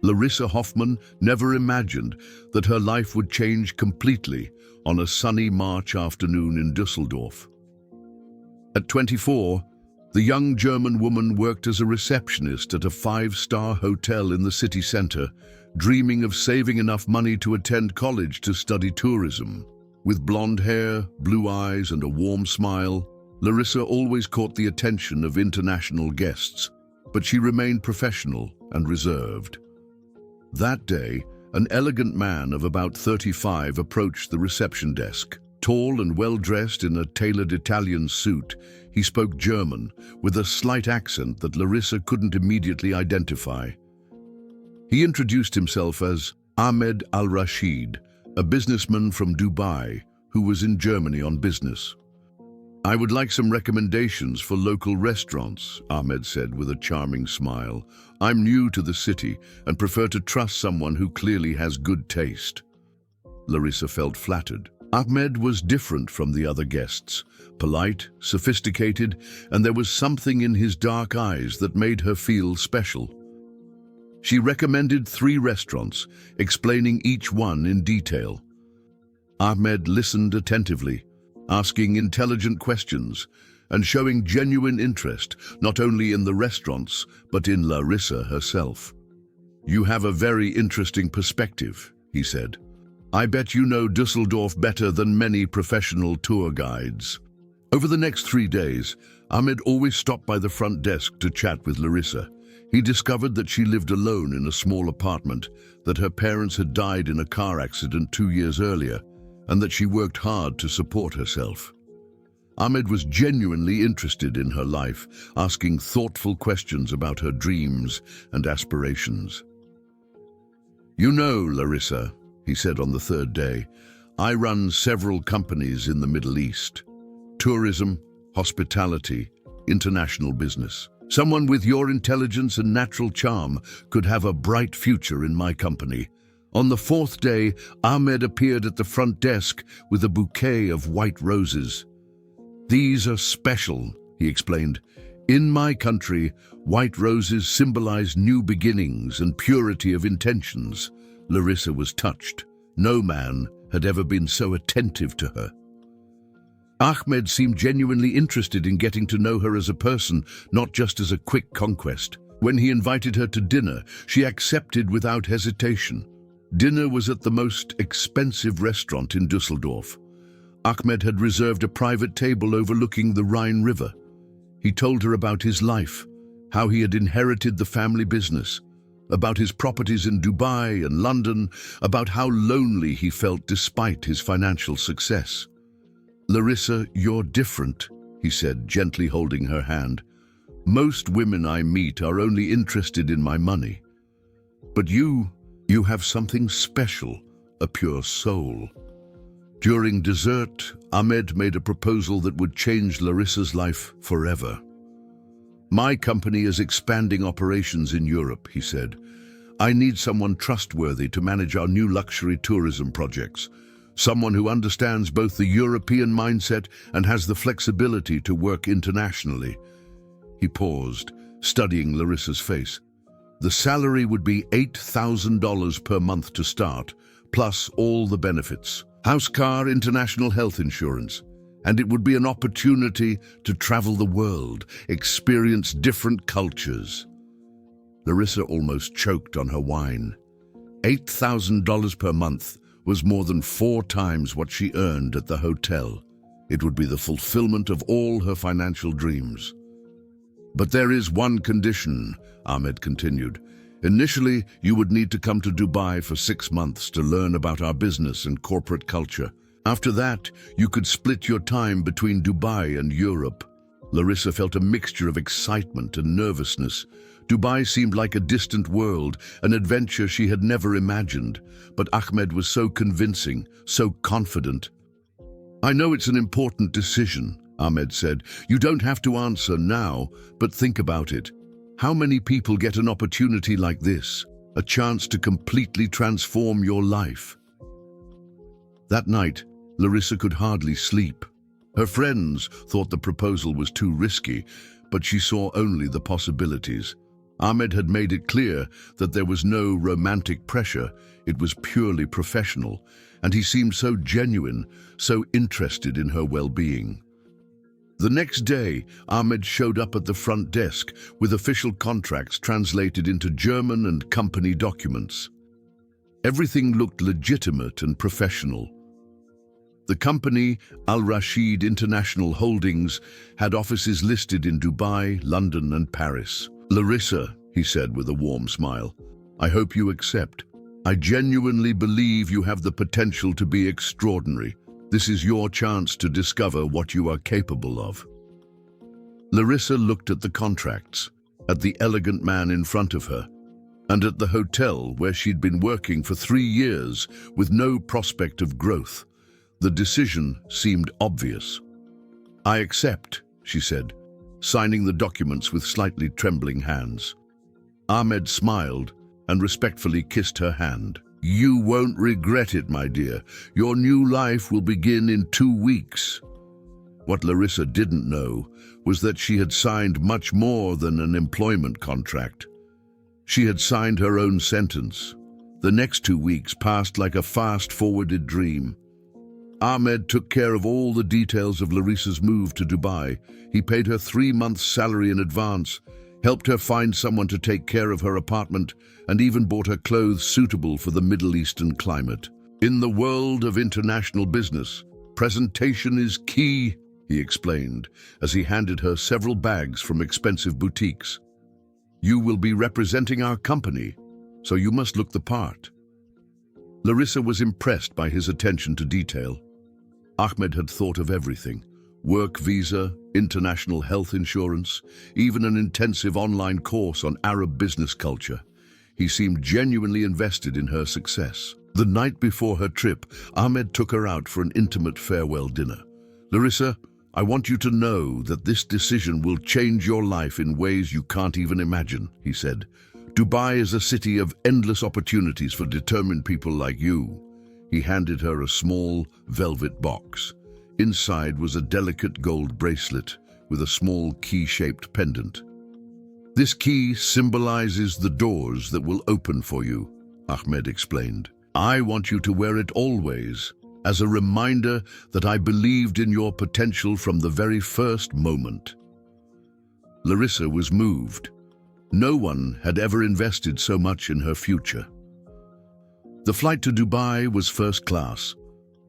Larissa Hoffman never imagined that her life would change completely on a sunny March afternoon in Düsseldorf. At 24, the young German woman worked as a receptionist at a five-star hotel in the city center, dreaming of saving enough money to attend college to study tourism. With blonde hair, blue eyes, and a warm smile, Larissa always caught the attention of international guests, but she remained professional and reserved. That day, an elegant man of about 35 approached the reception desk. Tall and well-dressed in a tailored Italian suit, he spoke German with a slight accent that Larissa couldn't immediately identify. He introduced himself as Ahmed Al-Rashid, a businessman from Dubai who was in Germany on business. "I would like some recommendations for local restaurants," Ahmed said with a charming smile. "I'm new to the city and prefer to trust someone who clearly has good taste." Larissa felt flattered. Ahmed was different from the other guests, polite, sophisticated, and there was something in his dark eyes that made her feel special. She recommended 3 restaurants, explaining each one in detail. Ahmed listened attentively, asking intelligent questions and showing genuine interest not only in the restaurants but in Larissa herself. "You have a very interesting perspective," he said. "I bet you know Düsseldorf better than many professional tour guides." Over the next 3 days, Ahmed always stopped by the front desk to chat with Larissa. He discovered that she lived alone in a small apartment, that her parents had died in a car accident 2 years earlier, and that she worked hard to support herself. Ahmed was genuinely interested in her life, asking thoughtful questions about her dreams and aspirations. "You know, Larissa," he said on the 3rd day, "I run several companies in the Middle East. Tourism, hospitality, international business. Someone with your intelligence and natural charm could have a bright future in my company." On the 4th day, Ahmed appeared at the front desk with a bouquet of white roses. "These are special," he explained. "In my country, white roses symbolize new beginnings and purity of intentions." Larissa was touched. No man had ever been so attentive to her. Ahmed seemed genuinely interested in getting to know her as a person, not just as a quick conquest. When he invited her to dinner, she accepted without hesitation. Dinner was at the most expensive restaurant in Düsseldorf. Ahmed had reserved a private table overlooking the Rhine River. He told her about his life, how he had inherited the family business, about his properties in Dubai and London, about how lonely he felt despite his financial success. "Larissa, you're different," he said, gently holding her hand. "Most women I meet are only interested in my money. But you have something special, a pure soul." During dessert, Ahmed made a proposal that would change Larissa's life forever. "My company is expanding operations in Europe," he said. "I need someone trustworthy to manage our new luxury tourism projects. Someone who understands both the European mindset and has the flexibility to work internationally." He paused, studying Larissa's face. "The salary would be $8,000 per month to start, plus all the benefits. House, car, international health insurance. And it would be an opportunity to travel the world, experience different cultures." Larissa almost choked on her wine. $8,000 per month was more than 4 times what she earned at the hotel. It would be the fulfillment of all her financial dreams. "But there is one condition," Ahmed continued. "Initially, you would need to come to Dubai for 6 months to learn about our business and corporate culture. After that, you could split your time between Dubai and Europe." Larissa felt a mixture of excitement and nervousness. Dubai seemed like a distant world, an adventure she had never imagined. But Ahmed was so convincing, so confident. "I know it's an important decision," Ahmed said. "You don't have to answer now, but think about it. How many people get an opportunity like this, a chance to completely transform your life?" That night, Larissa could hardly sleep. Her friends thought the proposal was too risky, but she saw only the possibilities. Ahmed had made it clear that there was no romantic pressure, it was purely professional, and he seemed so genuine, so interested in her well-being. The next day, Ahmed showed up at the front desk with official contracts translated into German and company documents. Everything looked legitimate and professional. The company, Al Rashid International Holdings, had offices listed in Dubai, London, and Paris. "Larissa," he said with a warm smile, "I hope you accept. I genuinely believe you have the potential to be extraordinary. This is your chance to discover what you are capable of." Larissa looked at the contracts, at the elegant man in front of her, and at the hotel where she'd been working for 3 years with no prospect of growth. The decision seemed obvious. "I accept," she said, signing the documents with slightly trembling hands. Ahmed smiled and respectfully kissed her hand. "You won't regret it, my dear. Your new life will begin in 2 weeks." What Larissa didn't know was that she had signed much more than an employment contract. She had signed her own sentence. The next 2 weeks passed like a fast-forwarded dream. Ahmed took care of all the details of Larissa's move to Dubai. He paid her 3 months' salary in advance, helped her find someone to take care of her apartment, and even bought her clothes suitable for the Middle Eastern climate. "In the world of international business, presentation is key," he explained, as he handed her several bags from expensive boutiques. "You will be representing our company, so you must look the part." Larissa was impressed by his attention to detail. Ahmed had thought of everything: work visa, international health insurance, even an intensive online course on Arab business culture. He seemed genuinely invested in her success. The night before her trip, Ahmed took her out for an intimate farewell dinner. "Larissa, I want you to know that this decision will change your life in ways you can't even imagine," he said. "Dubai is a city of endless opportunities for determined people like you." He handed her a small velvet box. Inside was a delicate gold bracelet with a small key-shaped pendant. "This key symbolizes the doors that will open for you," Ahmed explained. "I want you to wear it always, as a reminder that I believed in your potential from the very first moment." Larissa was moved. No one had ever invested so much in her future. The flight to Dubai was first class.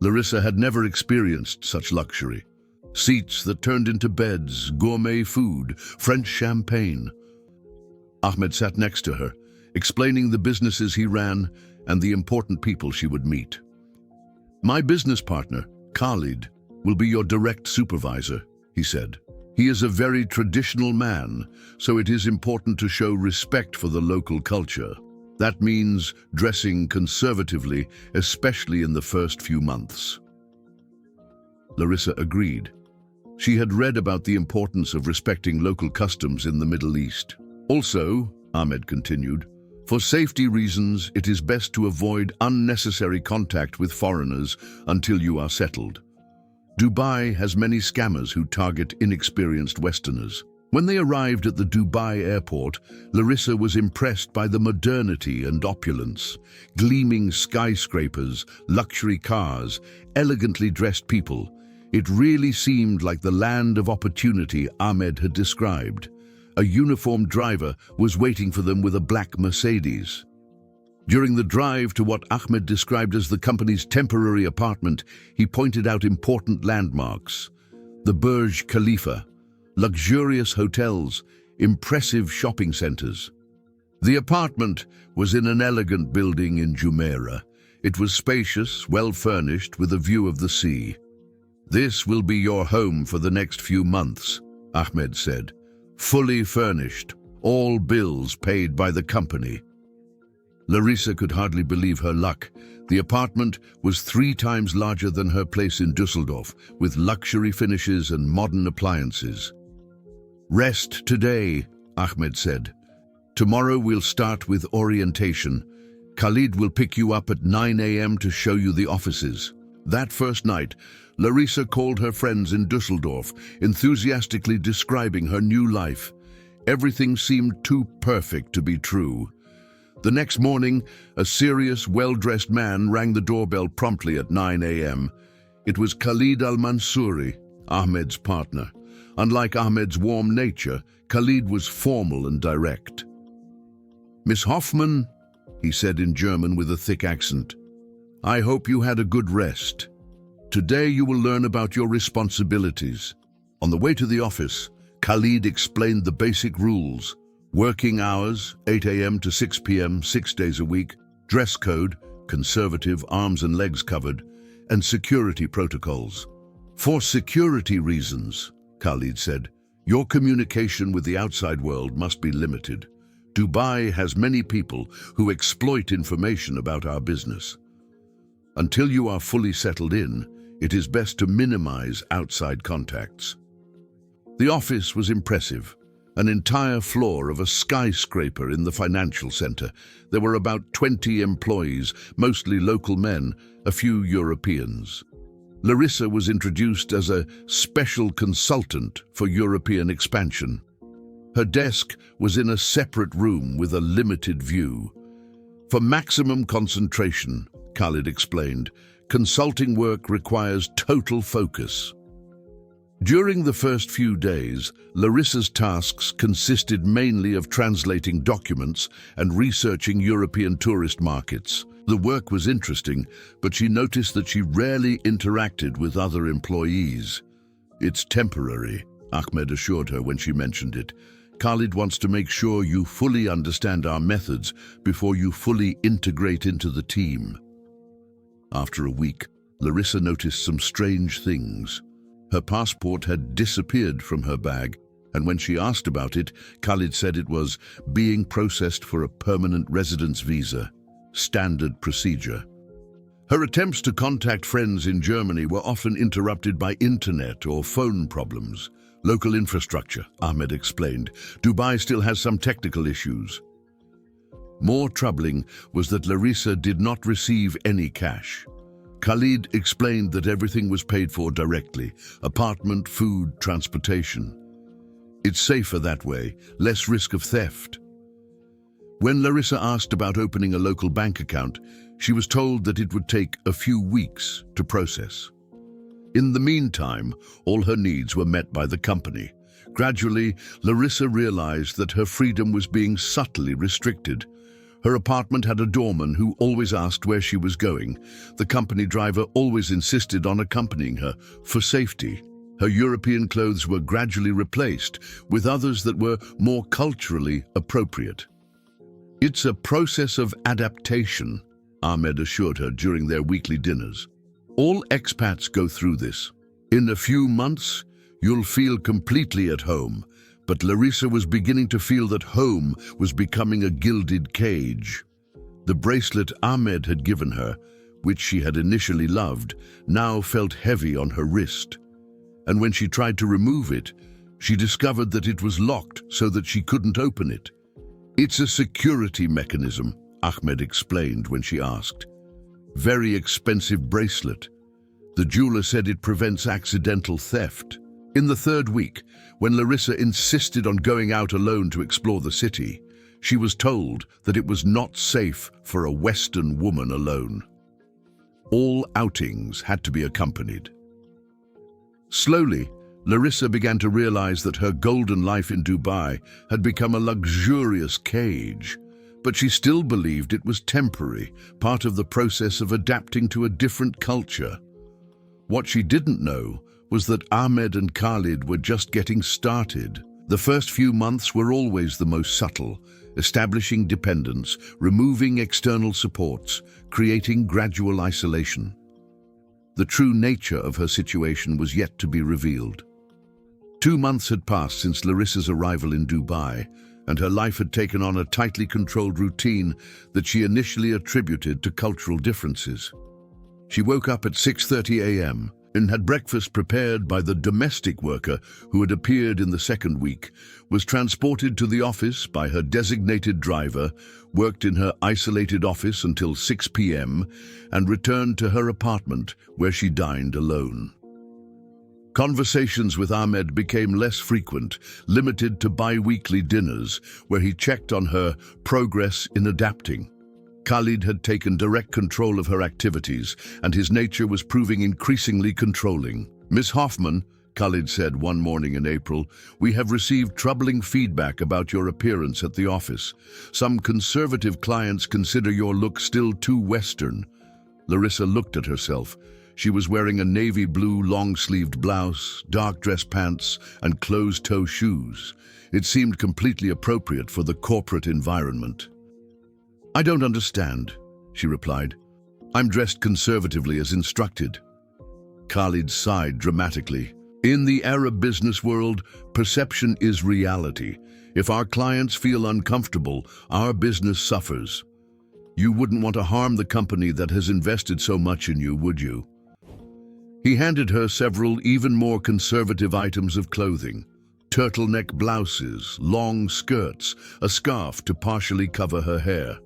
Larissa had never experienced such luxury. Seats that turned into beds, gourmet food, French champagne. Ahmed sat next to her, explaining the businesses he ran and the important people she would meet. "My business partner, Khalid, will be your direct supervisor," he said. "He is a very traditional man, so it is important to show respect for the local culture. That means dressing conservatively, especially in the first few months." Larissa agreed. She had read about the importance of respecting local customs in the Middle East. "Also," Ahmed continued, "for safety reasons, it is best to avoid unnecessary contact with foreigners until you are settled. Dubai has many scammers who target inexperienced Westerners." When they arrived at the Dubai airport, Larissa was impressed by the modernity and opulence. Gleaming skyscrapers, luxury cars, elegantly dressed people. It really seemed like the land of opportunity Ahmed had described. A uniformed driver was waiting for them with a black Mercedes. During the drive to what Ahmed described as the company's temporary apartment, he pointed out important landmarks: the Burj Khalifa, luxurious hotels, impressive shopping centers. The apartment was in an elegant building in Jumeirah. It was spacious, well-furnished, with a view of the sea. "This will be your home for the next few months," Ahmed said. "Fully furnished, all bills paid by the company." Larissa could hardly believe her luck. The apartment was 3 times larger than her place in Düsseldorf, with luxury finishes and modern appliances. "Rest today," Ahmed said. "Tomorrow we'll start with orientation. Khalid will pick you up at 9 a.m. to show you the offices." That first night, Larissa called her friends in Düsseldorf, enthusiastically describing her new life. Everything seemed too perfect to be true. The next morning, a serious, well-dressed man rang the doorbell promptly at 9 a.m. It was Khalid al-Mansouri, Ahmed's partner. Unlike Ahmed's warm nature, Khalid was formal and direct. "Miss Hoffman," he said in German with a thick accent, "I hope you had a good rest. Today you will learn about your responsibilities." On the way to the office, Khalid explained the basic rules: working hours, 8 a.m. to 6 p.m., 6 days a week, dress code, conservative, arms and legs covered, and security protocols. "For security reasons," Khalid said, "your communication with the outside world must be limited. Dubai has many people who exploit information about our business. Until you are fully settled in, it is best to minimize outside contacts." The office was impressive. An entire floor of a skyscraper in the financial center. There were about 20 employees, mostly local men, a few Europeans. Larissa was introduced as a special consultant for European expansion. Her desk was in a separate room with a limited view. "For maximum concentration," Khalid explained, "consulting work requires total focus." During the first few days, Larissa's tasks consisted mainly of translating documents and researching European tourist markets. The work was interesting, but she noticed that she rarely interacted with other employees. "It's temporary," Ahmed assured her when she mentioned it. "Khalid wants to make sure you fully understand our methods before you fully integrate into the team." After a week, Larissa noticed some strange things. Her passport had disappeared from her bag, and when she asked about it, Khalid said it was being processed for a permanent residence visa, standard procedure. Her attempts to contact friends in Germany were often interrupted by internet or phone problems. "Local infrastructure," Ahmed explained. "Dubai still has some technical issues." More troubling was that Larissa did not receive any cash. Khalid explained that everything was paid for directly: apartment, food, transportation. "It's safer that way, less risk of theft." When Larissa asked about opening a local bank account, she was told that it would take a few weeks to process. In the meantime, all her needs were met by the company. Gradually, Larissa realized that her freedom was being subtly restricted. Her apartment had a doorman who always asked where she was going. The company driver always insisted on accompanying her for safety. Her European clothes were gradually replaced with others that were more culturally appropriate. "It's a process of adaptation," Ahmed assured her during their weekly dinners. "All expats go through this. In a few months, you'll feel completely at home." But Larissa was beginning to feel that home was becoming a gilded cage. The bracelet Ahmed had given her, which she had initially loved, now felt heavy on her wrist. And when she tried to remove it, she discovered that it was locked so that she couldn't open it. "It's a security mechanism," Ahmed explained when she asked. "Very expensive bracelet. The jeweler said it prevents accidental theft." In the third week, when Larissa insisted on going out alone to explore the city, she was told that it was not safe for a Western woman alone. All outings had to be accompanied. Slowly, Larissa began to realize that her golden life in Dubai had become a luxurious cage, but she still believed it was temporary, part of the process of adapting to a different culture. What she didn't know was that Ahmed and Khalid were just getting started. The first few months were always the most subtle, establishing dependence, removing external supports, creating gradual isolation. The true nature of her situation was yet to be revealed. 2 months had passed since Larissa's arrival in Dubai, and her life had taken on a tightly controlled routine that she initially attributed to cultural differences. She woke up at 6:30 a.m., and had breakfast prepared by the domestic worker who had appeared in the second week, was transported to the office by her designated driver, worked in her isolated office until 6 p.m., and returned to her apartment where she dined alone. Conversations with Ahmed became less frequent, limited to bi-weekly dinners where he checked on her progress in adapting. Khalid had taken direct control of her activities, and his nature was proving increasingly controlling. "Miss Hoffman," Khalid said one morning in April, "we have received troubling feedback about your appearance at the office. Some conservative clients consider your look still too Western." Larissa looked at herself. She was wearing a navy blue long-sleeved blouse, dark dress pants, and closed-toe shoes. It seemed completely appropriate for the corporate environment. "I don't understand," she replied. "I'm dressed conservatively as instructed." Khalid sighed dramatically. "In the Arab business world, perception is reality. If our clients feel uncomfortable, our business suffers. You wouldn't want to harm the company that has invested so much in you, would you?" He handed her several even more conservative items of clothing: turtleneck blouses, long skirts, a scarf to partially cover her hair.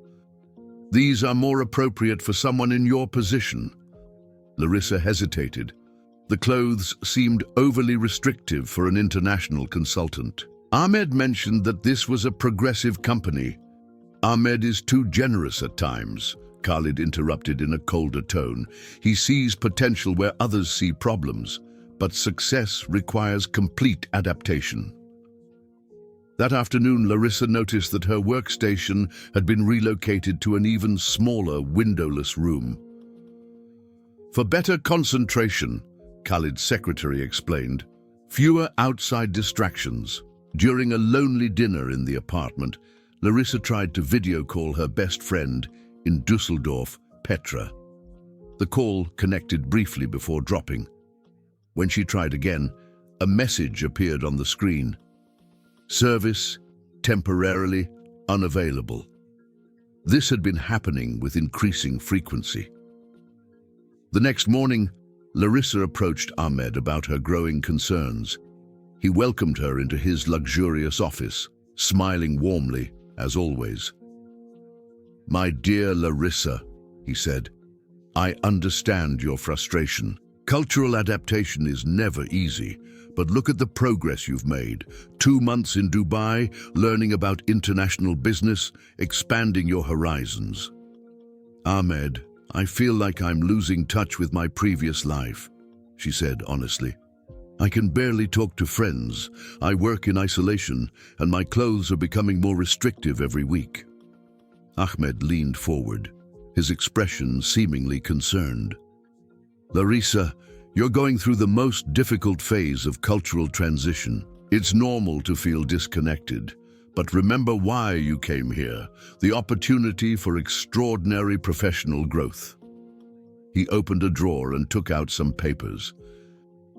"These are more appropriate for someone in your position." Larissa hesitated. The clothes seemed overly restrictive for an international consultant. Ahmed mentioned that this was a progressive company. "Ahmed is too generous at times," Khalid interrupted in a colder tone. "He sees potential where others see problems, but success requires complete adaptation." That afternoon, Larissa noticed that her workstation had been relocated to an even smaller, windowless room. "For better concentration," Khalid's secretary explained. "Fewer outside distractions." During a lonely dinner in the apartment, Larissa tried to video call her best friend in Dusseldorf, Petra. The call connected briefly before dropping. When she tried again, a message appeared on the screen. "Service temporarily unavailable." This had been happening with increasing frequency. The next morning, Larissa approached Ahmed about her growing concerns. He welcomed her into his luxurious office, smiling warmly, as always. "My dear Larissa," he said, "I understand your frustration. Cultural adaptation is never easy, but look at the progress you've made. 2 months in Dubai, learning about international business, expanding your horizons." "Ahmed, I feel like I'm losing touch with my previous life," she said honestly. "I can barely talk to friends. I work in isolation, and my clothes are becoming more restrictive every week." Ahmed leaned forward, his expression seemingly concerned. "Larissa, you're going through the most difficult phase of cultural transition. It's normal to feel disconnected, but remember why you came here: the opportunity for extraordinary professional growth." He opened a drawer and took out some papers.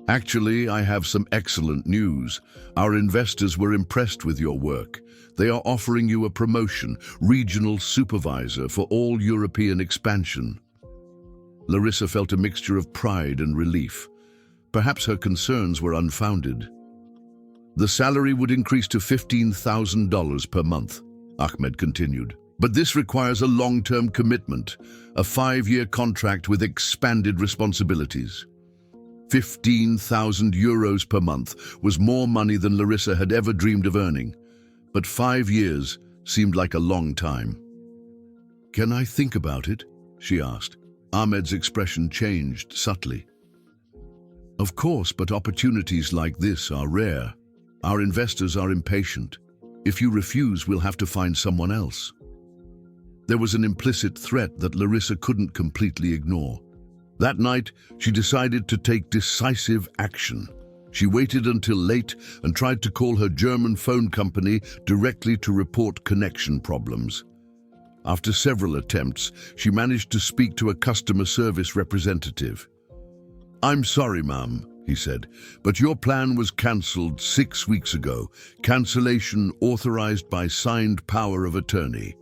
"Actually, I have some excellent news. Our investors were impressed with your work. They are offering you a promotion, regional supervisor for all European expansion." Larissa felt a mixture of pride and relief. Perhaps her concerns were unfounded. "The salary would increase to $15,000 per month," Ahmed continued. "But this requires a long-term commitment, a 5-year contract with expanded responsibilities." 15,000 euros per month was more money than Larissa had ever dreamed of earning, but 5 years seemed like a long time. "Can I think about it?" she asked. Ahmed's expression changed subtly. "Of course, but opportunities like this are rare. Our investors are impatient. If you refuse, we'll have to find someone else." There was an implicit threat that Larissa couldn't completely ignore. That night, she decided to take decisive action. She waited until late and tried to call her German phone company directly to report connection problems. After several attempts, she managed to speak to a customer service representative. "I'm sorry, ma'am," he said, "but your plan was cancelled 6 weeks ago. Cancellation authorized by signed power of attorney."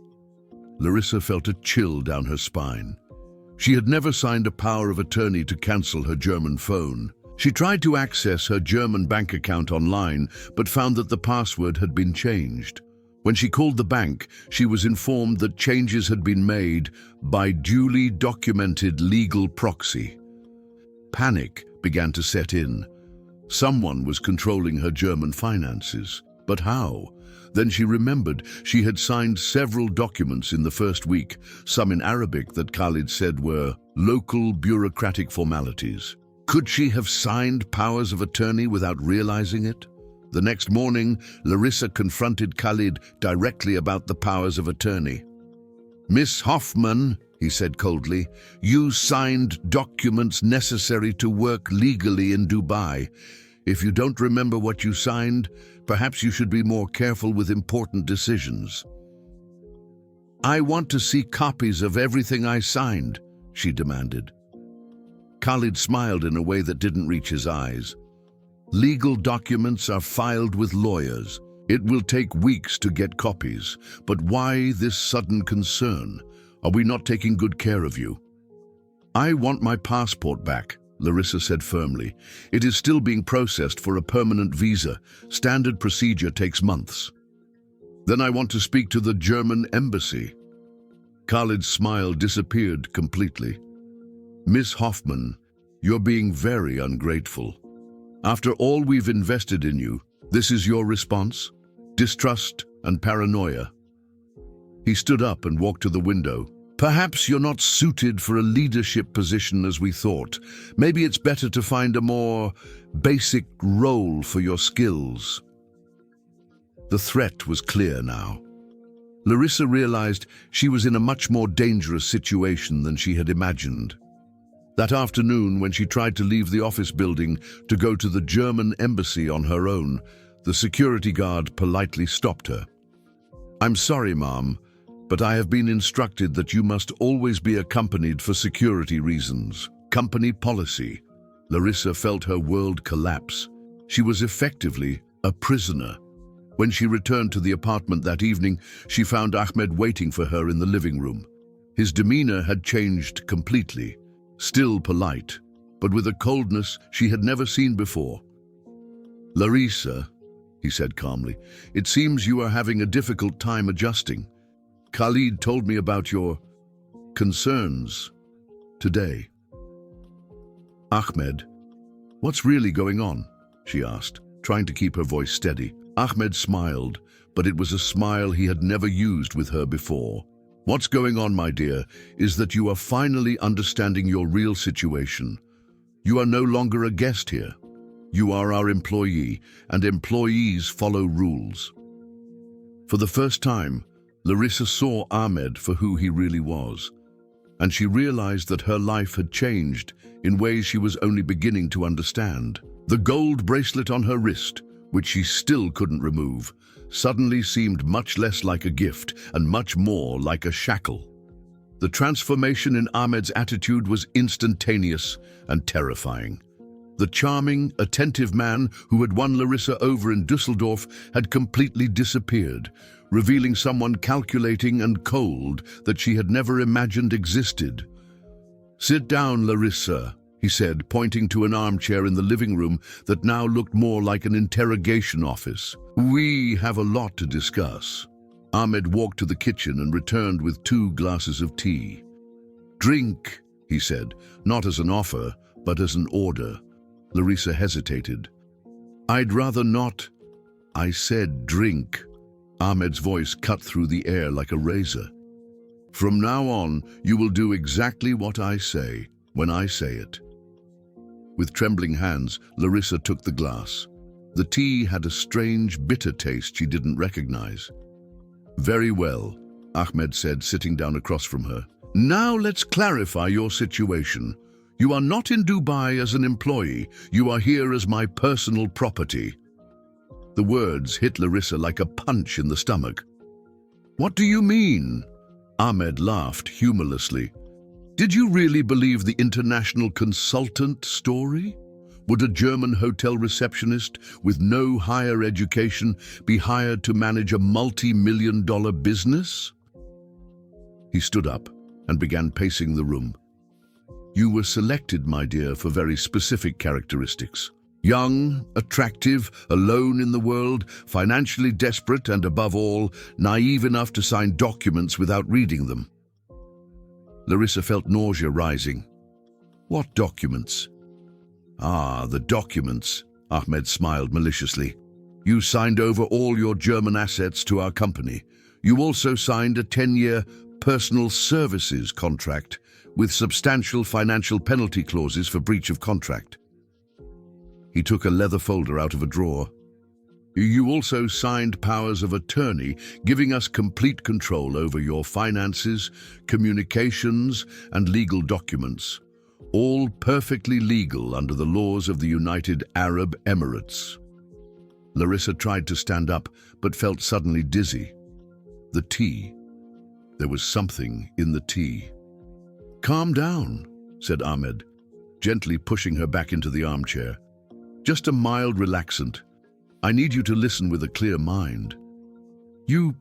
Larissa felt a chill down her spine. She had never signed a power of attorney to cancel her German phone. She tried to access her German bank account online, but found that the password had been changed. When she called the bank, she was informed that changes had been made by duly documented legal proxy. Panic began to set in. Someone was controlling her German finances. But how? Then she remembered she had signed several documents in the first week, some in Arabic that Khalid said were local bureaucratic formalities. Could she have signed powers of attorney without realizing it? The next morning, Larissa confronted Khalid directly about the powers of attorney. "Miss Hoffman," he said coldly, "you signed documents necessary to work legally in Dubai. If you don't remember what you signed, perhaps you should be more careful with important decisions." "I want to see copies of everything I signed," she demanded. Khalid smiled in a way that didn't reach his eyes. "Legal documents are filed with lawyers. It will take weeks to get copies. But why this sudden concern? Are we not taking good care of you?" "I want my passport back," Larissa said firmly. "It is still being processed for a permanent visa. Standard procedure takes months." "Then I want to speak to the German embassy." Khalid's smile disappeared completely. "Miss Hoffman, you're being very ungrateful. After all we've invested in you, this is your response? Distrust and paranoia." He stood up and walked to the window. "Perhaps you're not suited for a leadership position as we thought. Maybe it's better to find a more basic role for your skills." The threat was clear now. Larissa realized she was in a much more dangerous situation than she had imagined. That afternoon, when she tried to leave the office building to go to the German embassy on her own, the security guard politely stopped her. "I'm sorry, ma'am, but I have been instructed that you must always be accompanied for security reasons. Company policy." Larissa felt her world collapse. She was effectively a prisoner. When she returned to the apartment that evening, she found Ahmed waiting for her in the living room. His demeanor had changed completely. Still polite, but with a coldness she had never seen before. "Larissa," he said calmly, "it seems you are having a difficult time adjusting. Khalid told me about your concerns today." "Ahmed, what's really going on?" she asked, trying to keep her voice steady. Ahmed smiled, but it was a smile he had never used with her before. "What's going on, my dear, is that you are finally understanding your real situation. You are no longer a guest here. You are our employee, and employees follow rules." For the first time, Larissa saw Ahmed for who he really was, and she realized that her life had changed in ways she was only beginning to understand. The gold bracelet on her wrist, which she still couldn't remove, suddenly seemed much less like a gift and much more like a shackle. The transformation in Ahmed's attitude was instantaneous and terrifying. The charming, attentive man who had won Larissa over in Dusseldorf had completely disappeared, revealing someone calculating and cold that she had never imagined existed. "Sit down, Larissa," he said, pointing to an armchair in the living room that now looked more like an interrogation office. "We have a lot to discuss." Ahmed walked to the kitchen and returned with 2 glasses of tea. "Drink," he said, not as an offer, but as an order. Larissa hesitated. "I'd rather not." "I said drink." Ahmed's voice cut through the air like a razor. "From now on, you will do exactly what I say, when I say it." With trembling hands, Larissa took the glass. The tea had a strange, bitter taste she didn't recognize. "Very well," Ahmed said, sitting down across from her. "Now let's clarify your situation. You are not in Dubai as an employee. You are here as my personal property." The words hit Larissa like a punch in the stomach. "What do you mean?" Ahmed laughed humorlessly. "Did you really believe the international consultant story? Would a German hotel receptionist with no higher education be hired to manage a multi-million-dollar business?" He stood up and began pacing the room. "You were selected, my dear, for very specific characteristics. Young, attractive, alone in the world, financially desperate, and above all, naive enough to sign documents without reading them." Larissa felt nausea rising. "What documents?" "Ah, the documents," Ahmed smiled maliciously. You signed over all your German assets to our company. You also signed a 10-year personal services contract with substantial financial penalty clauses for breach of contract. He took a leather folder out of a drawer. You also signed powers of attorney, giving us complete control over your finances, communications, and legal documents, all perfectly legal under the laws of the United Arab Emirates. Larissa tried to stand up, but felt suddenly dizzy. The tea. There was something in the tea. Calm down, said Ahmed, gently pushing her back into the armchair. Just a mild relaxant. I need you to listen with a clear mind. You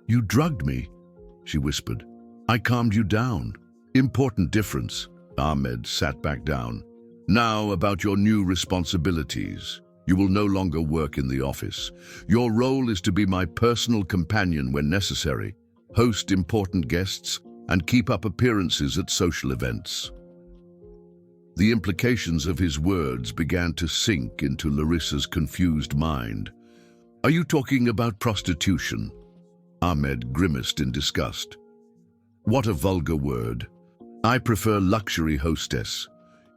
drugged me, she whispered. I calmed you down. Important difference. Ahmed sat back down. Now about your new responsibilities. You will no longer work in the office. Your role is to be my personal companion when necessary, host important guests, and keep up appearances at social events. The implications of his words began to sink into Larissa's confused mind. Are you talking about prostitution? Ahmed grimaced in disgust. What a vulgar word. I prefer luxury hostess.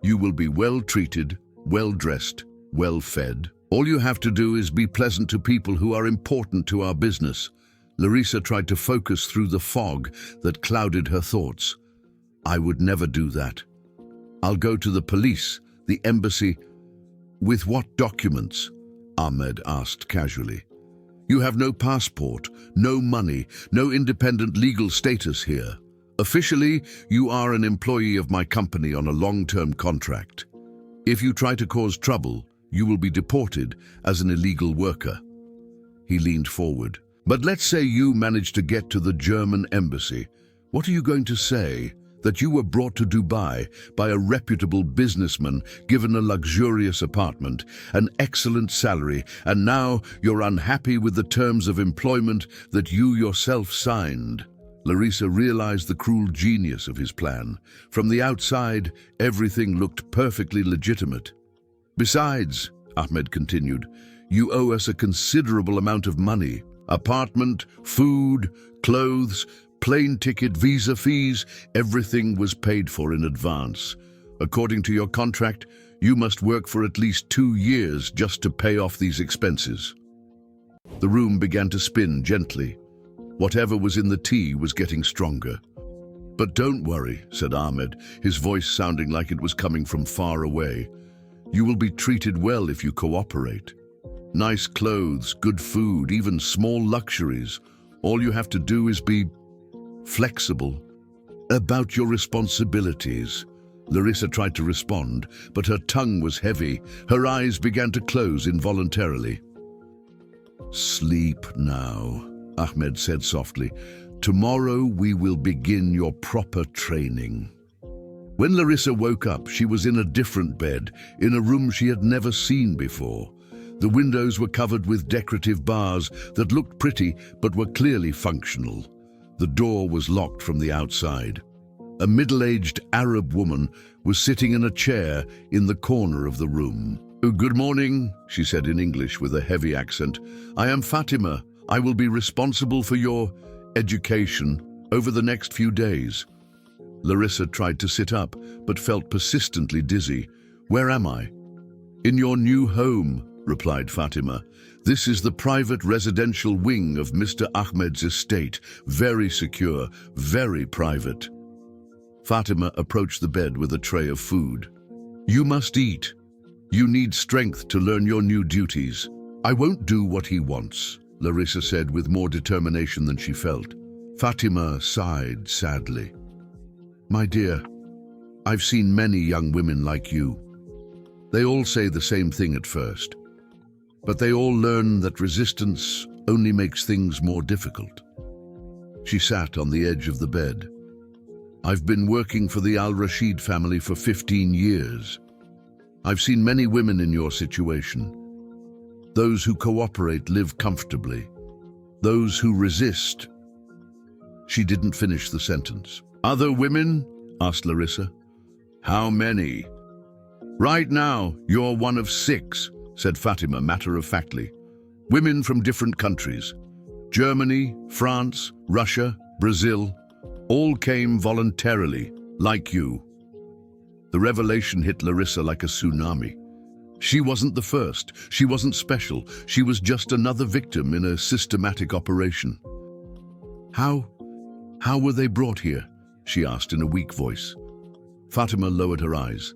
You will be well treated, well dressed, well fed. All you have to do is be pleasant to people who are important to our business. Larissa tried to focus through the fog that clouded her thoughts. I would never do that. I'll go to the police, the embassy. With what documents? Ahmed asked casually. You have no passport, no money, no independent legal status here. Officially, you are an employee of my company on a long-term contract. If you try to cause trouble, you will be deported as an illegal worker. He leaned forward. But let's say you manage to get to the German embassy. What are you going to say? That you were brought to Dubai by a reputable businessman, given a luxurious apartment, an excellent salary, and now you're unhappy with the terms of employment that you yourself signed. Larissa realized the cruel genius of his plan. From the outside, everything looked perfectly legitimate. Besides, Ahmed continued, you owe us a considerable amount of money. Apartment, food, clothes, plane ticket, visa fees, everything was paid for in advance. According to your contract, you must work for at least 2 years just to pay off these expenses. The room began to spin gently. Whatever was in the tea was getting stronger. But don't worry, said Ahmed, his voice sounding like it was coming from far away. You will be treated well if you cooperate. Nice clothes, good food, even small luxuries. All you have to do is be flexible. About your responsibilities. Larissa tried to respond, but her tongue was heavy. Her eyes began to close involuntarily. Sleep now, Ahmed said softly. Tomorrow we will begin your proper training. When Larissa woke up, she was in a different bed, in a room she had never seen before. The windows were covered with decorative bars that looked pretty but were clearly functional. The door was locked from the outside. A middle-aged Arab woman was sitting in a chair in the corner of the room. Good morning, she said in English with a heavy accent. I am Fatima. I will be responsible for your education over the next few days. Larissa tried to sit up, but felt persistently dizzy. Where am I? In your new home, replied Fatima. This is the private residential wing of Mr. Ahmed's estate. Very secure, very private. Fatima approached the bed with a tray of food. You must eat. You need strength to learn your new duties. I won't do what he wants, Larissa said with more determination than she felt. Fatima sighed sadly. My dear, I've seen many young women like you. They all say the same thing at first, but they all learn that resistance only makes things more difficult. She sat on the edge of the bed. I've been working for the Al-Rashid family for 15 years. I've seen many women in your situation. Those who cooperate live comfortably. Those who resist. She didn't finish the sentence. Other women? Asked Larissa. How many? Right now, you're one of 6. said Fatima matter-of-factly. Women from different countries. Germany, France, Russia, Brazil, all came voluntarily, like you. The revelation hit Larissa like a tsunami. She wasn't the first. She wasn't special. She was just another victim in a systematic operation. How were they brought here? She asked in a weak voice. Fatima lowered her eyes.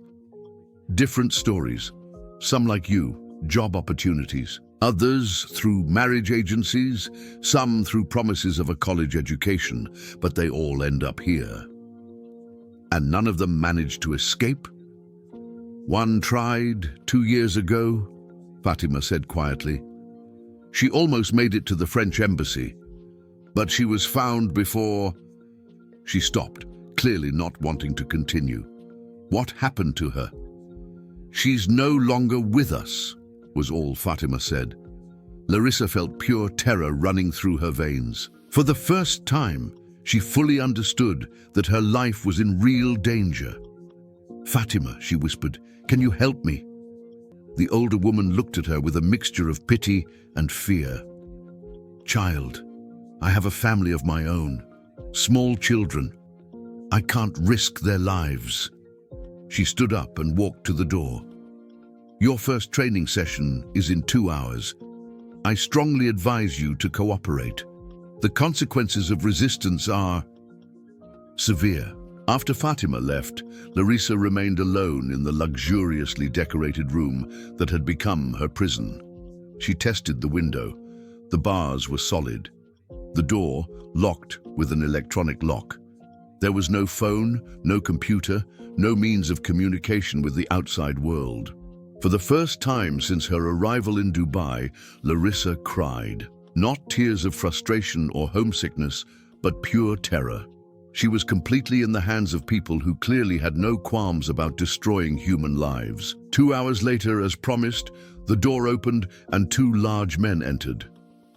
Different stories. Some like you, job opportunities. Others through marriage agencies, some through promises of a college education, but they all end up here. And none of them managed to escape? One tried 2 years ago, Fatima said quietly. She almost made it to the French embassy, but she was found before... She stopped, clearly not wanting to continue. What happened to her? She's no longer with us, was all Fatima said. Larissa felt pure terror running through her veins. For the first time, she fully understood that her life was in real danger. Fatima, she whispered, can you help me? The older woman looked at her with a mixture of pity and fear. Child, I have a family of my own, small children. I can't risk their lives. She stood up and walked to the door. Your first training session is in 2 hours. I strongly advise you to cooperate. The consequences of resistance are severe. After Fatima left, Larissa remained alone in the luxuriously decorated room that had become her prison. She tested the window. The bars were solid. The door locked with an electronic lock. There was no phone, no computer, no means of communication with the outside world. For the first time since her arrival in Dubai, Larissa cried. Not tears of frustration or homesickness, but pure terror. She was completely in the hands of people who clearly had no qualms about destroying human lives. 2 hours later, as promised, the door opened and 2 large men entered.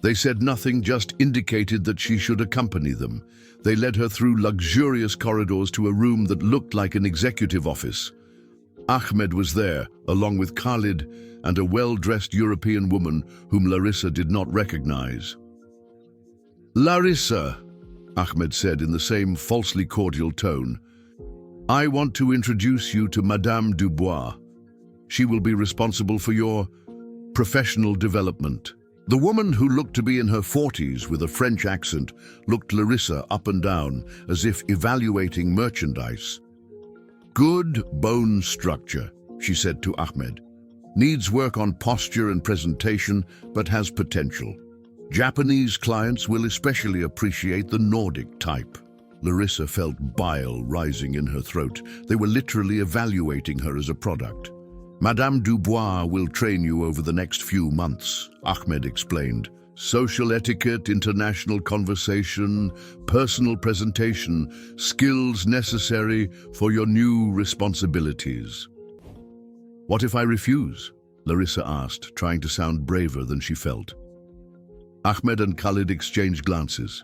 They said nothing, just indicated that she should accompany them. They led her through luxurious corridors to a room that looked like an executive office. Ahmed was there, along with Khalid and a well-dressed European woman whom Larissa did not recognize. Larissa, Ahmed said in the same falsely cordial tone, I want to introduce you to Madame Dubois. She will be responsible for your professional development. The woman, who looked to be in her 40s with a French accent, looked Larissa up and down as if evaluating merchandise. Good bone structure, she said to Ahmed. Needs work on posture and presentation, but has potential. Japanese clients will especially appreciate the Nordic type. Larissa felt bile rising in her throat. They were literally evaluating her as a product. Madame Dubois will train you over the next few months, Ahmed explained. Social etiquette, international conversation, personal presentation, skills necessary for your new responsibilities. What if I refuse? Larissa asked, trying to sound braver than she felt. Ahmed and Khalid exchanged glances.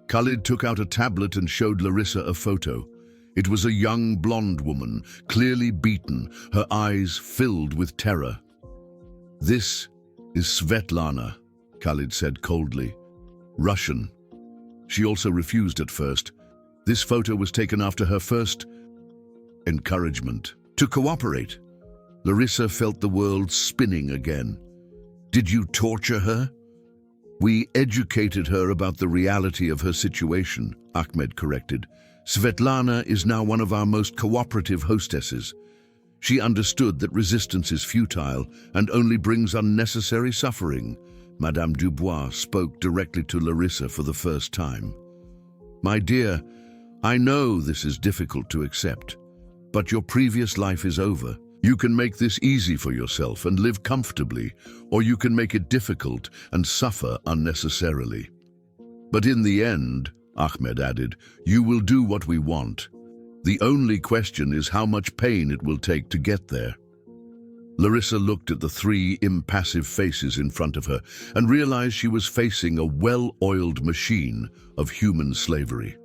Khalid took out a tablet and showed Larissa a photo. It was a young blonde woman, clearly beaten, her eyes filled with terror. This is Svetlana, Khalid said coldly. Russian. She also refused at first. This photo was taken after her first encouragement to cooperate. Larissa felt the world spinning again. Did you torture her? We educated her about the reality of her situation, Ahmed corrected. Svetlana is now one of our most cooperative hostesses. She understood that resistance is futile and only brings unnecessary suffering. Madame Dubois spoke directly to Larissa for the first time. My dear, I know this is difficult to accept, but your previous life is over. You can make this easy for yourself and live comfortably, or you can make it difficult and suffer unnecessarily. But in the end, Ahmed added, you will do what we want. The only question is how much pain it will take to get there. Larissa looked at the 3 impassive faces in front of her and realized she was facing a well-oiled machine of human slavery.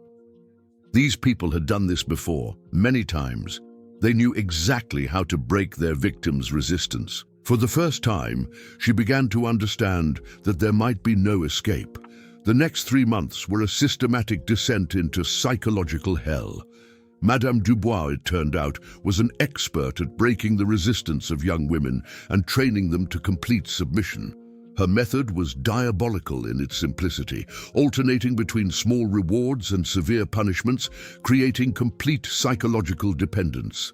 These people had done this before, many times. They knew exactly how to break their victims' resistance. For the first time, she began to understand that there might be no escape. The next 3 months were a systematic descent into psychological hell. Madame Dubois, it turned out, was an expert at breaking the resistance of young women and training them to complete submission. Her method was diabolical in its simplicity, alternating between small rewards and severe punishments, creating complete psychological dependence.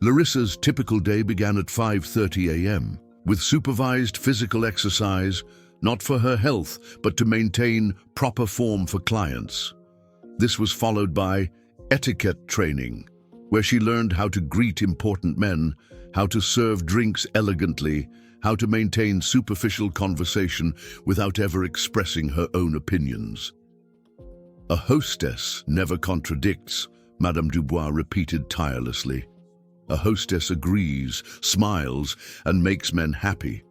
Larissa's typical day began at 5:30 a.m., with supervised physical exercise, not for her health, but to maintain proper form for clients. This was followed by etiquette training, where she learned how to greet important men, how to serve drinks elegantly, how to maintain superficial conversation without ever expressing her own opinions. "A hostess never contradicts," Madame Dubois repeated tirelessly. "A hostess agrees, smiles, and makes men happy.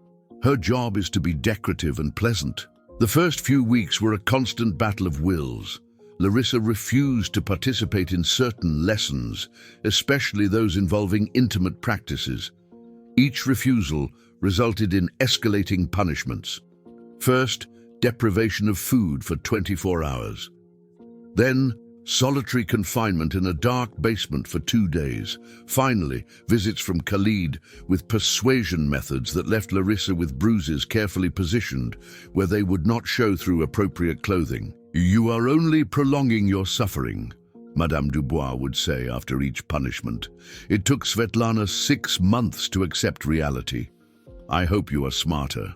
Her job is to be decorative and pleasant." The first few weeks were a constant battle of wills. Larissa refused to participate in certain lessons, especially those involving intimate practices. Each refusal resulted in escalating punishments. First, deprivation of food for 24 hours. Then, solitary confinement in a dark basement for 2 days. Finally, visits from Khalid with persuasion methods that left Larissa with bruises carefully positioned where they would not show through appropriate clothing. "You are only prolonging your suffering," Madame Dubois would say after each punishment. It took Svetlana 6 months to accept reality. "I hope you are smarter."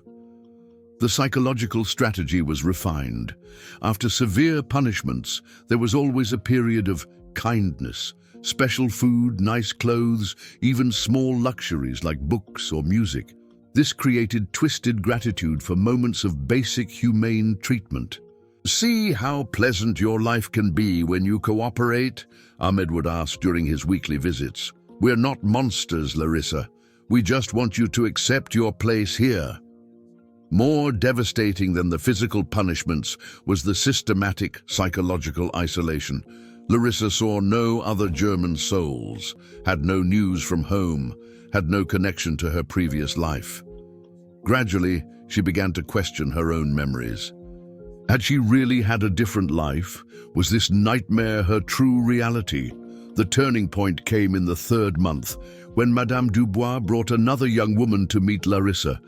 The psychological strategy was refined. After severe punishments, there was always a period of kindness, special food, nice clothes, even small luxuries like books or music. This created twisted gratitude for moments of basic humane treatment. "See how pleasant your life can be when you cooperate?" Ahmed would ask during his weekly visits. "We're not monsters, Larissa. We just want you to accept your place here." More devastating than the physical punishments was the systematic psychological isolation. Larissa saw no other German souls, had no news from home, had no connection to her previous life. Gradually, she began to question her own memories. Had she really had a different life? Was this nightmare her true reality? The turning point came in the 3rd month, when Madame Dubois brought another young woman to meet Larissa.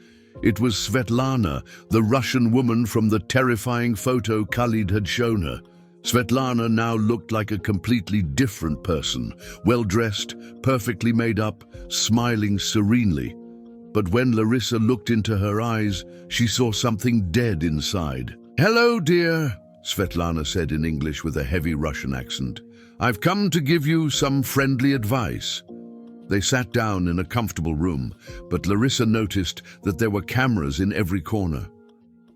It was Svetlana, the Russian woman from the terrifying photo Khalid had shown her. Svetlana now looked like a completely different person, well-dressed, perfectly made up, smiling serenely. But when Larissa looked into her eyes, she saw something dead inside. "Hello, dear," Svetlana said in English with a heavy Russian accent. "I've come to give you some friendly advice." They sat down in a comfortable room, but Larissa noticed that there were cameras in every corner.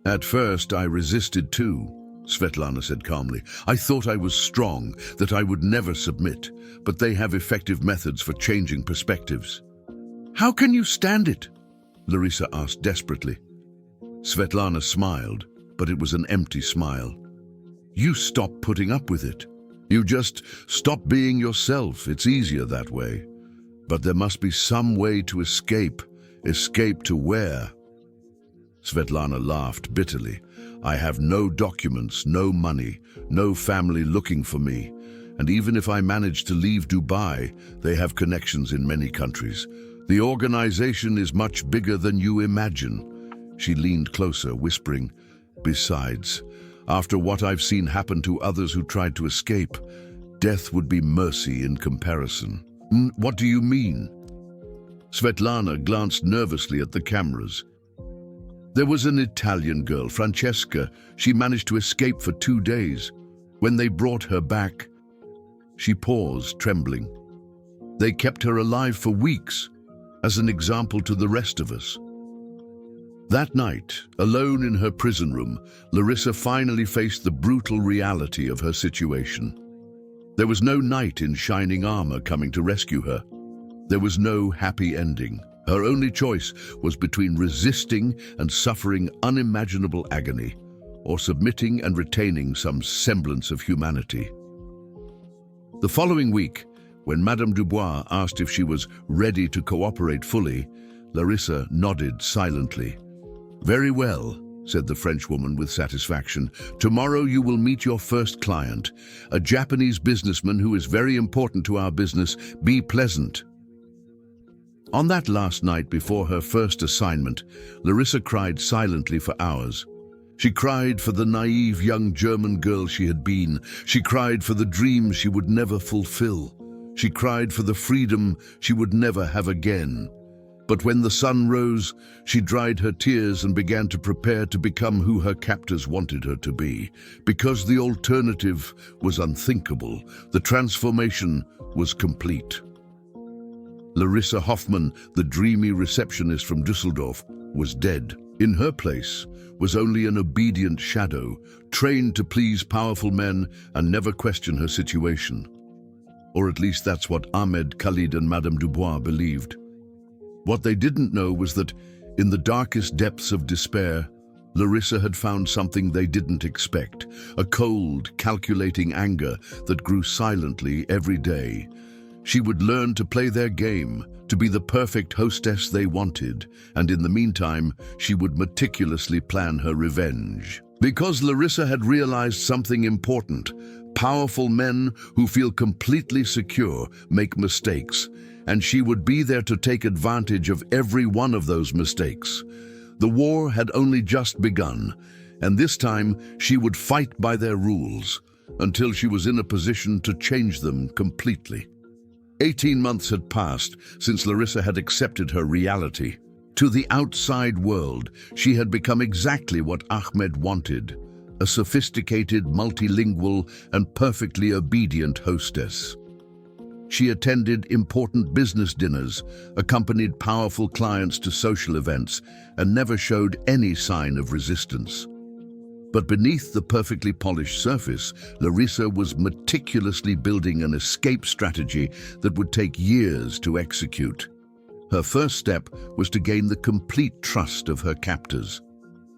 "At first, I resisted too," Svetlana said calmly. "I thought I was strong, that I would never submit, but they have effective methods for changing perspectives." "How can you stand it?" Larissa asked desperately. Svetlana smiled, but it was an empty smile. "You stop putting up with it. You just stop being yourself. It's easier that way. But there must be some way to escape. Escape to where?" Svetlana laughed bitterly. "I have no documents, no money, no family looking for me. And even if I manage to leave Dubai, they have connections in many countries. The organization is much bigger than you imagine." She leaned closer, whispering, "Besides, after what I've seen happen to others who tried to escape, death would be mercy in comparison." "What do you mean?" Svetlana glanced nervously at the cameras. "There was an Italian girl, Francesca. She managed to escape for 2 days. When they brought her back..." She paused, trembling. "They kept her alive for weeks, as an example to the rest of us." That night, alone in her prison room, Larissa finally faced the brutal reality of her situation. There was no knight in shining armor coming to rescue her. There was no happy ending. Her only choice was between resisting and suffering unimaginable agony, or submitting and retaining some semblance of humanity. The following week, when Madame Dubois asked if she was ready to cooperate fully, Larissa nodded silently. "Very well," said the Frenchwoman with satisfaction. "Tomorrow you will meet your first client, a Japanese businessman who is very important to our business. Be pleasant." On that last night before her first assignment, Larissa cried silently for hours. She cried for the naive young German girl she had been. She cried for the dreams she would never fulfill. She cried for the freedom she would never have again. But when the sun rose, she dried her tears and began to prepare to become who her captors wanted her to be. Because the alternative was unthinkable, the transformation was complete. Larissa Hoffmann, the dreamy receptionist from Düsseldorf, was dead. In her place was only an obedient shadow, trained to please powerful men and never question her situation. Or at least that's what Ahmed, Khalid and Madame Dubois believed. What they didn't know was that, in the darkest depths of despair, Larissa had found something they didn't expect, a cold, calculating anger that grew silently every day. She would learn to play their game, to be the perfect hostess they wanted, and in the meantime, she would meticulously plan her revenge. Because Larissa had realized something important: powerful men who feel completely secure make mistakes, and she would be there to take advantage of every one of those mistakes. The war had only just begun, and this time she would fight by their rules until she was in a position to change them completely. 18 months had passed since Larissa had accepted her reality. To the outside world, she had become exactly what Ahmed wanted: a sophisticated, multilingual, and perfectly obedient hostess. She attended important business dinners, accompanied powerful clients to social events, and never showed any sign of resistance. But beneath the perfectly polished surface, Larissa was meticulously building an escape strategy that would take years to execute. Her first step was to gain the complete trust of her captors.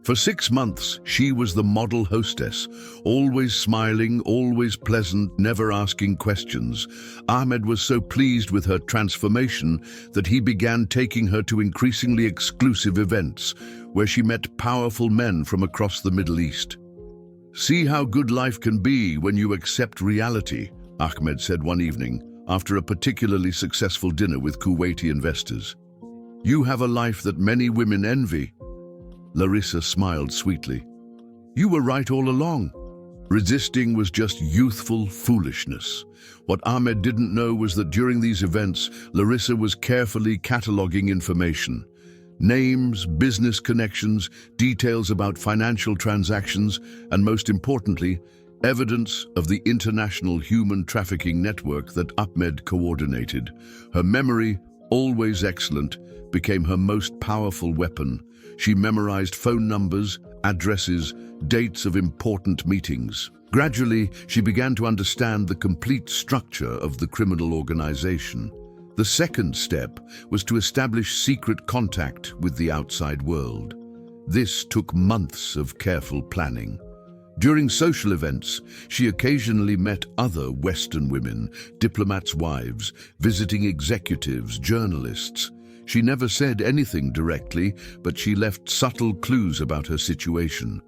For 6 months, she was the model hostess, always smiling, always pleasant, never asking questions. Ahmed was so pleased with her transformation that he began taking her to increasingly exclusive events, where she met powerful men from across the Middle East. "See how good life can be when you accept reality," Ahmed said one evening, after a particularly successful dinner with Kuwaiti investors. "You have a life that many women envy." Larissa smiled sweetly. "You were right all along. Resisting was just youthful foolishness." What Ahmed didn't know was that during these events, Larissa was carefully cataloging information. Names, business connections, details about financial transactions, and most importantly, evidence of the international human trafficking network that Ahmed coordinated. Her memory, always excellent, became her most powerful weapon. She memorized phone numbers, addresses, dates of important meetings. Gradually, she began to understand the complete structure of the criminal organization. The second step was to establish secret contact with the outside world. This took months of careful planning. During social events, she occasionally met other Western women, diplomats' wives, visiting executives, journalists. She never said anything directly, but she left subtle clues about her situation.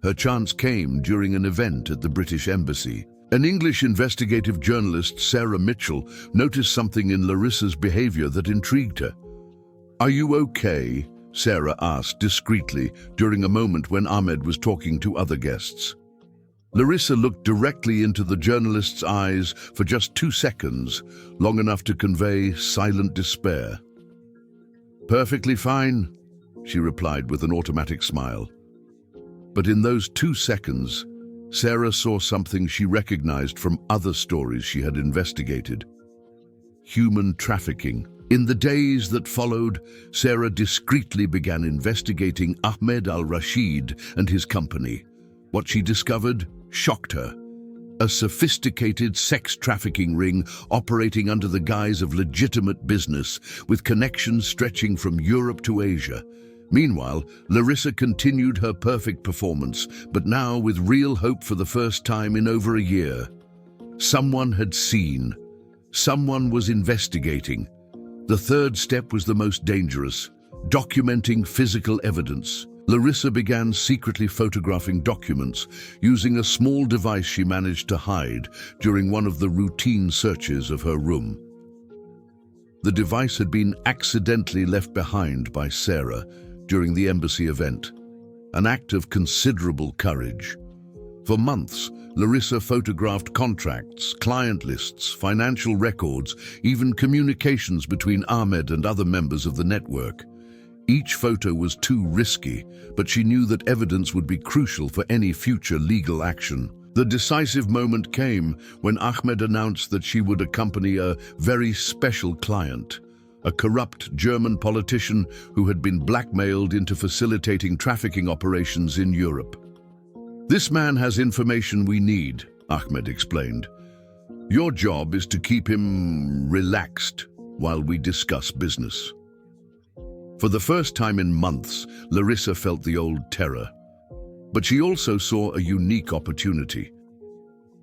Her chance came during an event at the British Embassy. An English investigative journalist, Sarah Mitchell, noticed something in Larissa's behavior that intrigued her. "Are you okay?" Sarah asked discreetly during a moment when Ahmed was talking to other guests. Larissa looked directly into the journalist's eyes for just 2 seconds, long enough to convey silent despair. "Perfectly fine," she replied with an automatic smile. But in those 2 seconds, Sarah saw something she recognized from other stories she had investigated: human trafficking. In the days that followed, Sarah discreetly began investigating Ahmed al-Rashid and his company. What she discovered shocked her: a sophisticated sex trafficking ring operating under the guise of legitimate business, with connections stretching from Europe to Asia. Meanwhile, Larissa continued her perfect performance, but now with real hope for the first time in over a year. Someone had seen. Someone was investigating. The third step was the most dangerous: documenting physical evidence. Larissa began secretly photographing documents using a small device she managed to hide during one of the routine searches of her room. The device had been accidentally left behind by Sarah during the embassy event, an act of considerable courage. For months, Larissa photographed contracts, client lists, financial records, even communications between Ahmed and other members of the network. Each photo was too risky, but she knew that evidence would be crucial for any future legal action. The decisive moment came when Ahmed announced that she would accompany a very special client, a corrupt German politician who had been blackmailed into facilitating trafficking operations in Europe. "This man has information we need," Ahmed explained. "Your job is to keep him relaxed while we discuss business." For the first time in months, Larissa felt the old terror. But she also saw a unique opportunity.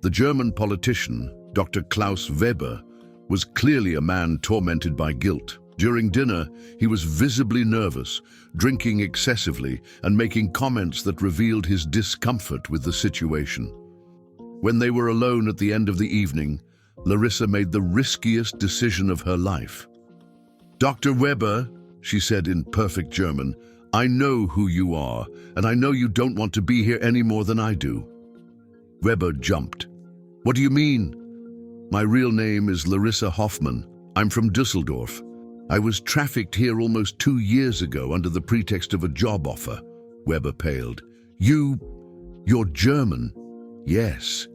The German politician, Dr. Klaus Weber, was clearly a man tormented by guilt. During dinner, he was visibly nervous, drinking excessively and making comments that revealed his discomfort with the situation. When they were alone at the end of the evening, Larissa made the riskiest decision of her life. "Dr. Weber," she said in perfect German, "I know who you are, and I know you don't want to be here any more than I do." Weber jumped. "What do you mean?" "My real name is Larissa Hoffmann. I'm from Düsseldorf. I was trafficked here almost 2 years ago under the pretext of a job offer." Weber paled. You're German?" "Yes,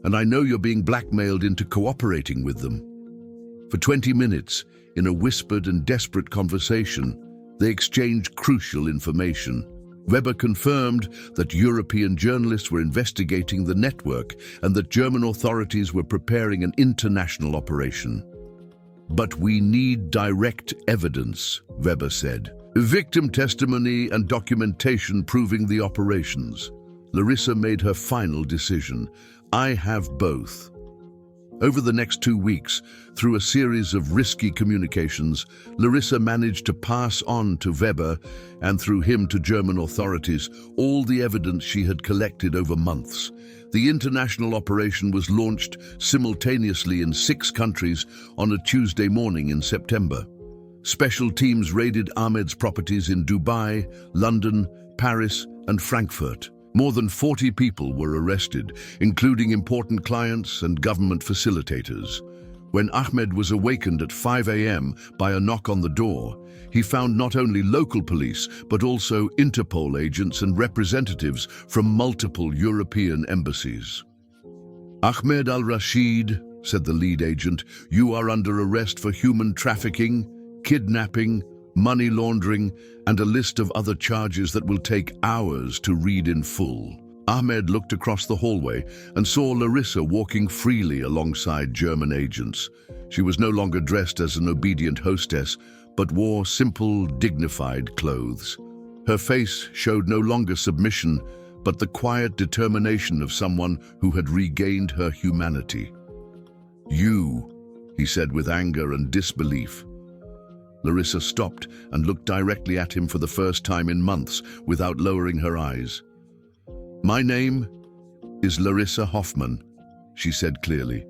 and I know you're being blackmailed into cooperating with them." For 20 minutes, in a whispered and desperate conversation, they exchanged crucial information. Weber confirmed that European journalists were investigating the network and that German authorities were preparing an international operation. "But we need direct evidence," Weber said. "Victim testimony and documentation proving the operations." Larissa made her final decision. "I have both." Over the next 2 weeks, through a series of risky communications, Larissa managed to pass on to Weber, and through him to German authorities, all the evidence she had collected over months. The international operation was launched simultaneously in 6 countries on a Tuesday morning in September. Special teams raided Ahmed's properties in Dubai, London, Paris, and Frankfurt. More than 40 people were arrested, including important clients and government facilitators. When Ahmed was awakened at 5 a.m. by a knock on the door, he found not only local police, but also Interpol agents and representatives from multiple European embassies. "Ahmed al-Rashid," said the lead agent, "you are under arrest for human trafficking, kidnapping, money laundering, and a list of other charges that will take hours to read in full." Ahmed looked across the hallway and saw Larissa walking freely alongside German agents. She was no longer dressed as an obedient hostess, but wore simple, dignified clothes. Her face showed no longer submission, but the quiet determination of someone who had regained her humanity. "You," he said with anger and disbelief. Larissa stopped and looked directly at him for the first time in months without lowering her eyes. "My name is Larissa Hoffmann," she said clearly.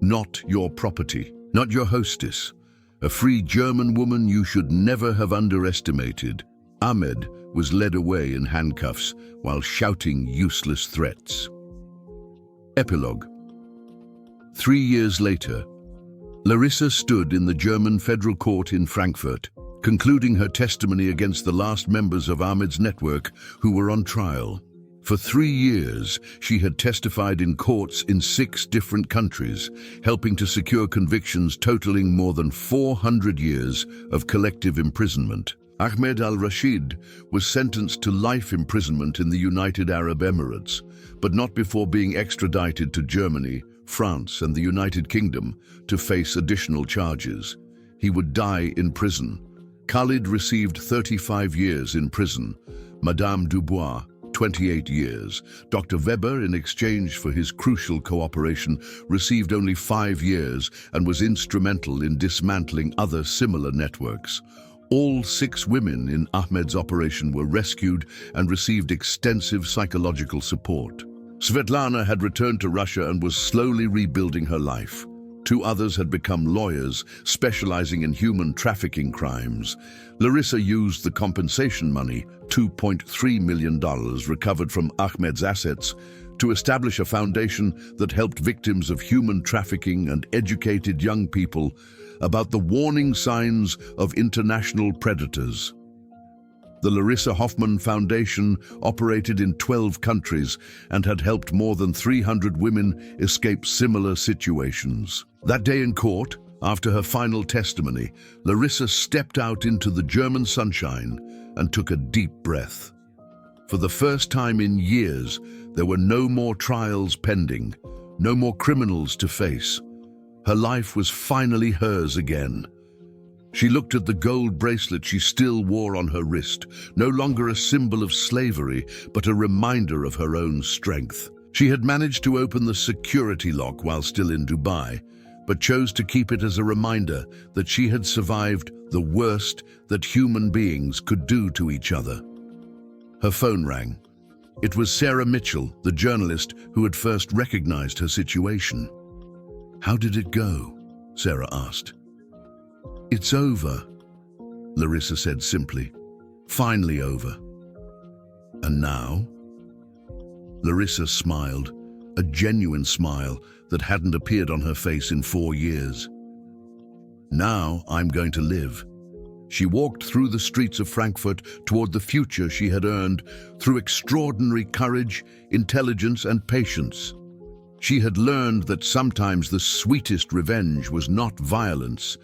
"Not your property, not your hostess. A free German woman you should never have underestimated." Ahmed was led away in handcuffs while shouting useless threats. Epilogue. 3 years later, Larissa stood in the German federal court in Frankfurt, concluding her testimony against the last members of Ahmed's network who were on trial. For 3 years, she had testified in courts in 6 different countries, helping to secure convictions totaling more than 400 years of collective imprisonment. Ahmed al-Rashid was sentenced to life imprisonment in the United Arab Emirates, but not before being extradited to Germany, France, and the United Kingdom to face additional charges. He would die in prison. Khalid received 35 years in prison, Madame Dubois 28 years. Dr. Weber, in exchange for his crucial cooperation, received only 5 years and was instrumental in dismantling other similar networks. All 6 women in Ahmed's operation were rescued and received extensive psychological support. Svetlana had returned to Russia and was slowly rebuilding her life. 2 others had become lawyers, specializing in human trafficking crimes. Larissa used the compensation money, $2.3 million recovered from Ahmed's assets, to establish a foundation that helped victims of human trafficking and educated young people about the warning signs of international predators. The Larissa Hoffman Foundation operated in 12 countries and had helped more than 300 women escape similar situations. That day in court, after her final testimony, Larissa stepped out into the German sunshine and took a deep breath. For the first time in years, there were no more trials pending, no more criminals to face. Her life was finally hers again. She looked at the gold bracelet she still wore on her wrist, no longer a symbol of slavery, but a reminder of her own strength. She had managed to open the security lock while still in Dubai, but chose to keep it as a reminder that she had survived the worst that human beings could do to each other. Her phone rang. It was Sarah Mitchell, the journalist who had first recognized her situation. "How did it go?" Sarah asked. "It's over," Larissa said simply. "Finally over." "And now?" Larissa smiled, a genuine smile that hadn't appeared on her face in 4 years. "Now I'm going to live." She walked through the streets of Frankfurt toward the future she had earned through extraordinary courage, intelligence, and patience. She had learned that sometimes the sweetest revenge was not violence,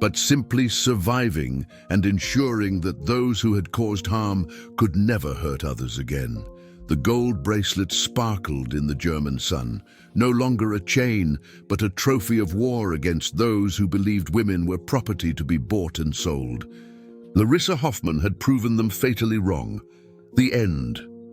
but simply surviving and ensuring that those who had caused harm could never hurt others again. The gold bracelet sparkled in the German sun, no longer a chain, but a trophy of war against those who believed women were property to be bought and sold. Larissa Hoffman had proven them fatally wrong. The end.